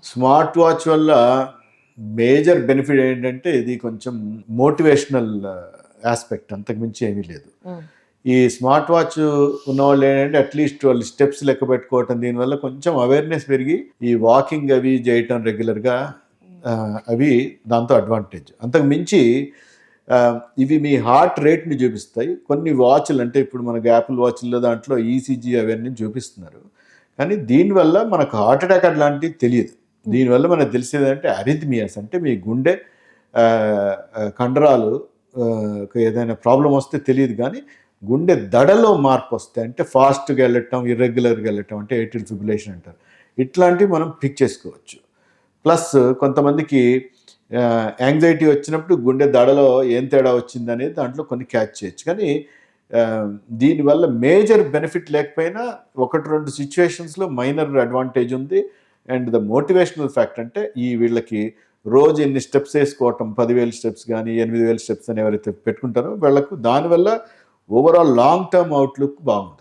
Smart watch వల్ల major benefit ఏంటంటే ఇది కొంచెం మోటివేషనల్ ఆస్పెక్ట్, అంతకుమించి ఏమీ లేదు. ఈ స్మార్ట్ వాచ్ ఉన్నవాళ్ళు ఏంటంటే అట్లీస్ట్ వాళ్ళు స్టెప్స్ లెక్క పెట్టుకోవటం, దీనివల్ల కొంచెం అవేర్నెస్ పెరిగి ఈ వాకింగ్ అవి చేయటం రెగ్యులర్గా, అవి దాంతో అడ్వాంటేజ్. అంతకు మించి ఇవి మీ హార్ట్ రేట్ని చూపిస్తాయి. కొన్ని వాచ్లు అంటే ఇప్పుడు మనకు యాపిల్ వాచ్ల్లో దాంట్లో ఈసీజీ అవన్నీ చూపిస్తున్నారు, కానీ దీనివల్ల మనకు హార్ట్ అటాక్ అట్లాంటివి తెలియదు. దీనివల్ల మనకు తెలిసేది అంటే అరిథమియాస్, అంటే మీ గుండె కండరాలు ఏదైనా ప్రాబ్లం వస్తే తెలియదు, కానీ గుండె దడలో మార్పు వస్తాయి, అంటే ఫాస్ట్గా వెళ్ళటం, ఇర్రెగ్యులర్గా వెళ్ళటం, అంటే ఏట్రిల్ ఫిబ్రిలేషన్ అంటారు. ఇట్లాంటివి మనం పిక్ చేసుకోవచ్చు. ప్లస్ కొంతమందికి యాంగ్జైటీ వచ్చినప్పుడు గుండె దడలో ఏం తేడా వచ్చింది అనేది దాంట్లో కొన్ని క్యాచ్ చేయొచ్చు. కానీ దీనివల్ల మేజర్ బెనిఫిట్ లేకపోయినా 1-2 సిచ్యువేషన్స్లో మైనర్ అడ్వాంటేజ్ ఉంది. అండ్ ద మోటివేషనల్ ఫ్యాక్ట్ అంటే వీళ్ళకి రోజు ఎన్ని స్టెప్స్ వేసుకోవటం, 10,000 స్టెప్స్ కానీ 8,000 స్టెప్స్ అని ఎవరైతే పెట్టుకుంటారో వాళ్ళకు దానివల్ల ఓవరాల్ లాంగ్ టర్మ్ అవుట్లుక్ బాగుంటుంది.